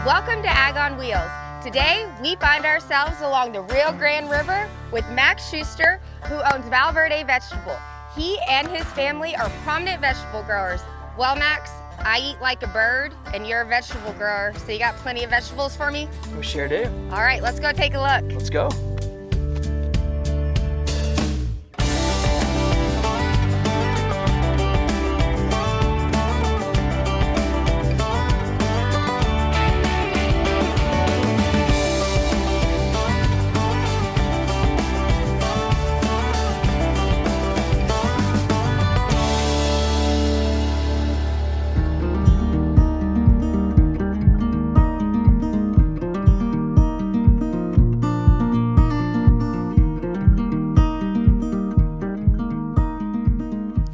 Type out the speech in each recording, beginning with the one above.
Welcome to Ag on Wheels. Today, we find ourselves along the Rio Grande River with Max Schuster, who owns Verde Vegetable. He and his family are prominent vegetable growers. Well, Max, I eat like a bird, and you're a vegetable grower, so you got plenty of vegetables for me? We sure do. All right, let's go take a look. Let's go.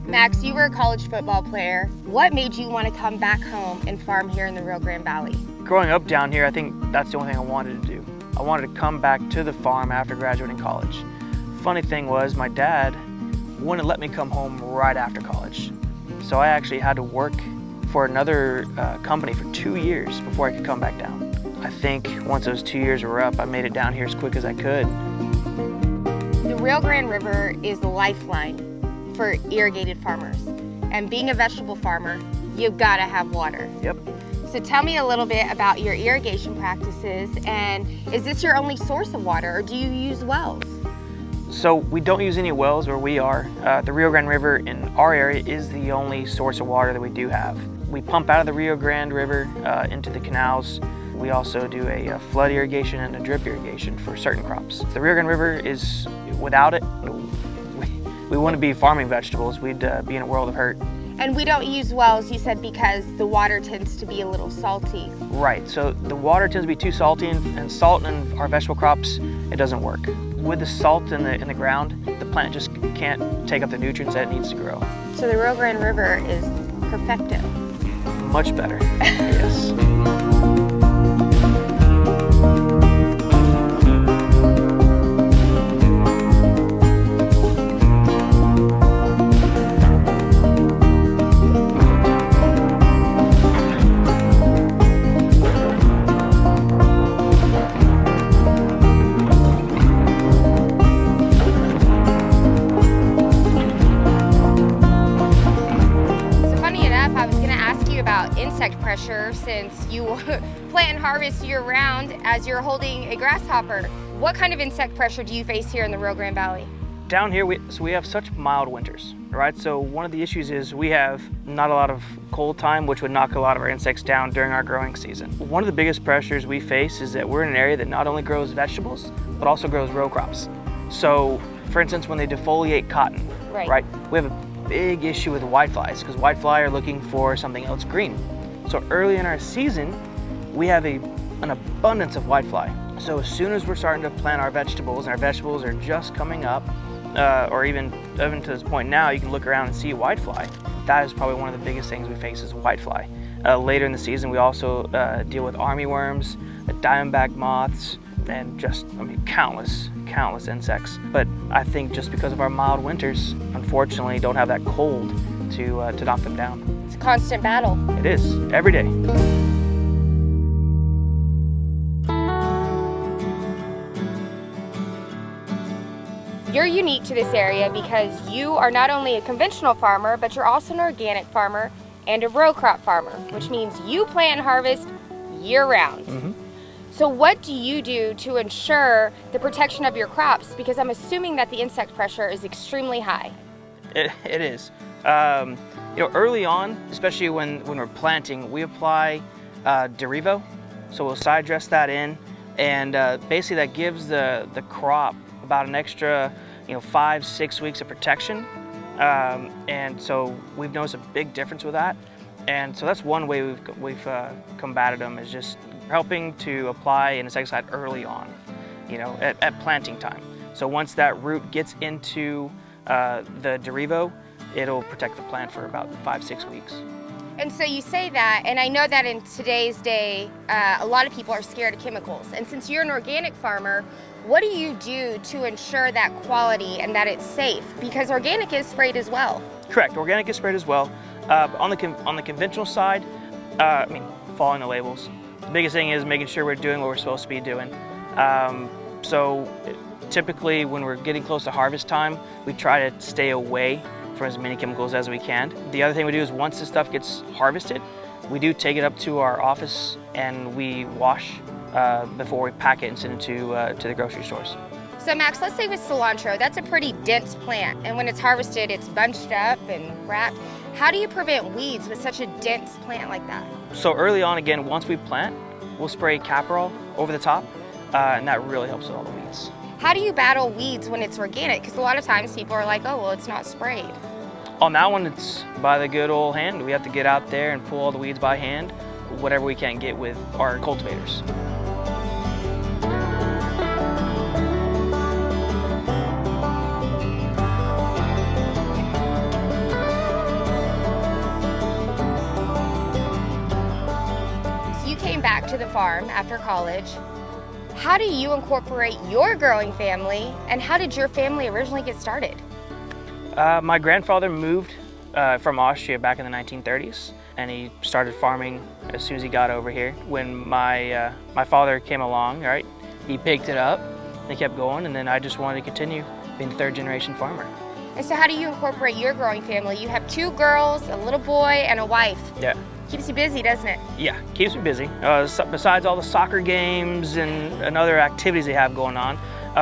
Max, you were a college football player. What made you want to come back home and farm here in the Rio Grande Valley? Growing up down here, I think that's the only thing I wanted to do. I wanted to come back to the farm after graduating college. Funny thing was, my dad wouldn't let me come home right after college. So I actually had to work for another company for 2 years before I could come back down. I think once those 2 years were up, I made it down here as quick as I could. The Rio Grande River is the lifeline for irrigated farmers. And being a vegetable farmer, you've got to have water. Yep. So tell me a little bit about your irrigation practices, and is this your only source of water, or do you use wells? So we don't use any wells where we are. The Rio Grande River in our area is the only source of water that we do have. We pump out of the Rio Grande River into the canals. We also do a flood irrigation and a drip irrigation for certain crops. The Rio Grande River is, without it, we wouldn't be farming vegetables. We'd be in a world of hurt. And we don't use wells, you said, because the water tends to be a little salty. Right, so the water tends to be too salty, and salt in our vegetable crops, it doesn't work. With the salt in the ground, the plant just can't take up the nutrients that it needs to grow. So the Rio Grande River is perfecto. Much better, yes. Insect pressure, since you plant and harvest year-round as you're holding a grasshopper. What kind of insect pressure do you face here in the Rio Grande Valley? Down here, we have such mild winters, right? So one of the issues is we have not a lot of cold time, which would knock a lot of our insects down during our growing season. One of the biggest pressures we face is that we're in an area that not only grows vegetables, but also grows row crops. So, for instance, when they defoliate cotton, right? We have a big issue with whiteflies, because whitefly are looking for something else green. So early in our season, we have an abundance of whitefly. So as soon as we're starting to plant our vegetables, and our vegetables are just coming up, or even to this point now, you can look around and see whitefly. That is probably one of the biggest things we face is whitefly. Later in the season, we also deal with armyworms, diamondback moths, and just, countless insects. But I think just because of our mild winters, unfortunately, don't have that cold to knock them down. It's a constant battle. It is, every day. You're unique to this area because you are not only a conventional farmer, but you're also an organic farmer and a row crop farmer, which means you plant and harvest year-round. Mm-hmm. So what do you do to ensure the protection of your crops? Because I'm assuming that the insect pressure is extremely high. It is. Early on, especially when we're planting, we apply Derivo. So we'll side dress that in, And basically that gives the crop about an extra 5-6 weeks of protection. And so we've noticed a big difference with that. And so that's one way we've combated them, is just helping to apply an insecticide early on, at planting time. So once that root gets into the Derivo, it'll protect the plant for about 5-6 weeks. And so you say that, and I know that in today's day, a lot of people are scared of chemicals. And since you're an organic farmer, what do you do to ensure that quality and that it's safe? Because organic is sprayed as well. Correct, organic is sprayed as well. On the conventional side, following the labels. The biggest thing is making sure we're doing what we're supposed to be doing. So typically when we're getting close to harvest time, we try to stay away from as many chemicals as we can. The other thing we do is once this stuff gets harvested, we do take it up to our office and we wash before we pack it and send it to the grocery stores. So Max, let's say with cilantro, that's a pretty dense plant, and when it's harvested, it's bunched up and wrapped. How do you prevent weeds with such a dense plant like that? So early on, again, once we plant, we'll spray Caparol over the top, and that really helps with all the weeds. How do you battle weeds when it's organic? Because a lot of times people are like, oh, well, it's not sprayed. On that one, it's by the good old hand. We have to get out there and pull all the weeds by hand, whatever we can get with our cultivators. So you came back to the farm after college. How do you incorporate your growing family, and how did your family originally get started? My grandfather moved from Austria back in the 1930s, and he started farming as soon as he got over here. When my father came along, right, he picked it up and he kept going, and then I just wanted to continue being a third-generation farmer. And so how do you incorporate your growing family? You have 2 girls, a little boy, and a wife. Yeah. Keeps you busy, doesn't it? Yeah, keeps me busy. Besides all the soccer games and other activities they have going on,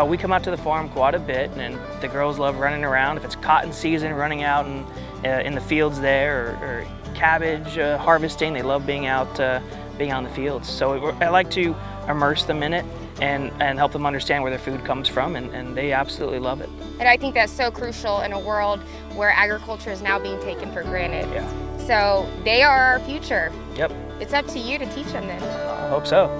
we come out to the farm quite a bit, and the girls love running around. If it's cotton season, running out in the fields there, or cabbage harvesting, they love being out in the fields. So I like to immerse them in it and help them understand where their food comes from, and they absolutely love it. And I think that's so crucial in a world where agriculture is now being taken for granted. Yeah. So they are our future. Yep. It's up to you to teach them then. I hope so.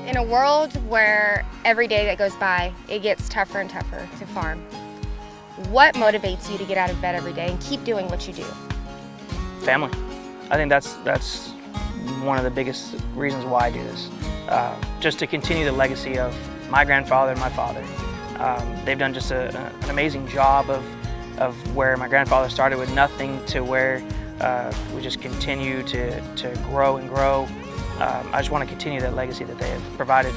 In a world where every day that goes by, it gets tougher and tougher to farm, what motivates you to get out of bed every day and keep doing what you do? Family. I think that's one of the biggest reasons why I do this. Just to continue the legacy of my grandfather and my father. They've done just an amazing job of where my grandfather started with nothing to where we just continue to grow and grow. I just want to continue that legacy that they have provided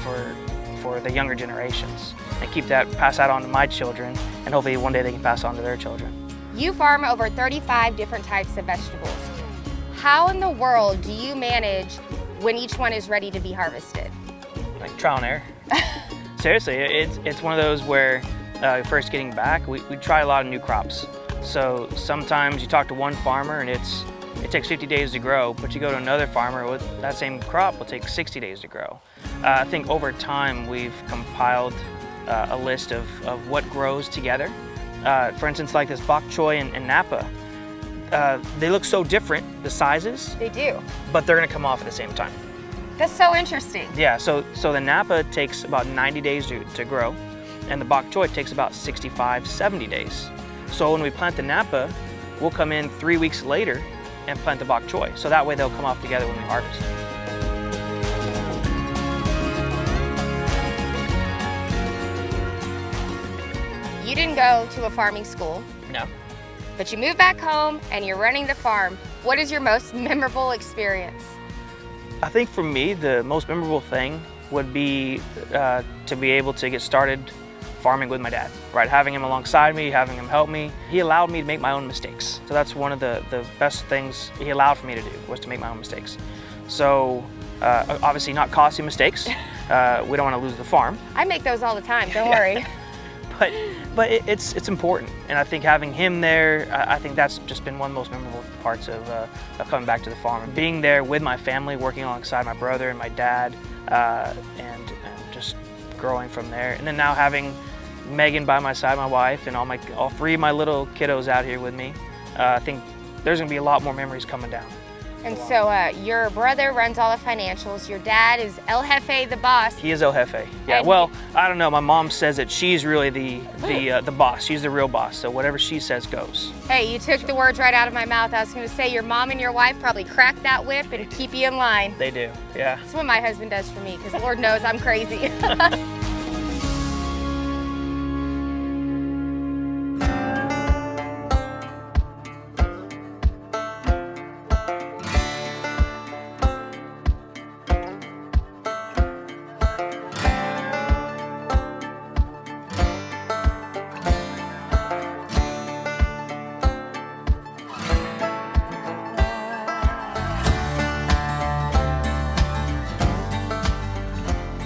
for the younger generations and keep that, pass that on to my children, and hopefully one day they can pass on to their children. You farm over 35 different types of vegetables. How in the world do you manage when each one is ready to be harvested? Like trial and error. Seriously, it's one of those where first getting back, we try a lot of new crops. So sometimes you talk to one farmer and it takes 50 days to grow, but you go to another farmer with that same crop will take 60 days to grow. I think over time we've compiled a list of what grows together. For instance, like this bok choy and Napa, they look so different, the sizes. They do. But they're gonna come off at the same time. That's so interesting. Yeah, so the Napa takes about 90 days to grow, and the bok choy takes about 65, 70 days. So when we plant the Napa, we'll come in 3 weeks later and plant the bok choy. So that way they'll come off together when we harvest. You didn't go to a farming school. No. But you moved back home and you're running the farm. What is your most memorable experience? I think for me, the most memorable thing would be to be able to get started farming with my dad, right? Having him alongside me, having him help me. He allowed me to make my own mistakes. So that's one of the best things he allowed for me to do, was to make my own mistakes. So obviously not costly mistakes, we don't want to lose the farm. I make those all the time, don't worry. But it's important, and I think having him there, I think that's just been one of the most memorable parts of coming back to the farm. Being there with my family, working alongside my brother and my dad, and just growing from there. And then now having Megan by my side, my wife, and all three of my little kiddos out here with me, I think there's gonna be a lot more memories coming down. And so your brother runs all the financials. Your dad is El Jefe, the boss. He is El Jefe. Yeah. And well, I don't know. My mom says that she's really the boss. She's the real boss. So whatever she says goes. Hey, you took the words right out of my mouth. I was going to say your mom and your wife probably crack that whip and keep you in line. They do. Yeah. That's what my husband does for me, because Lord knows I'm crazy.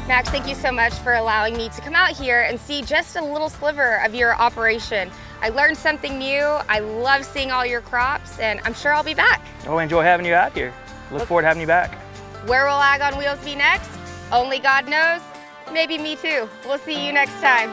Max, thank you so much for allowing me to come out here and see just a little sliver of your operation. I learned something new. I love seeing all your crops, and I'm sure I'll be back. Oh, I enjoy having you out here. Look forward to having you back. Where will Ag on Wheels be next? Only God knows. Maybe me too. We'll see you next time.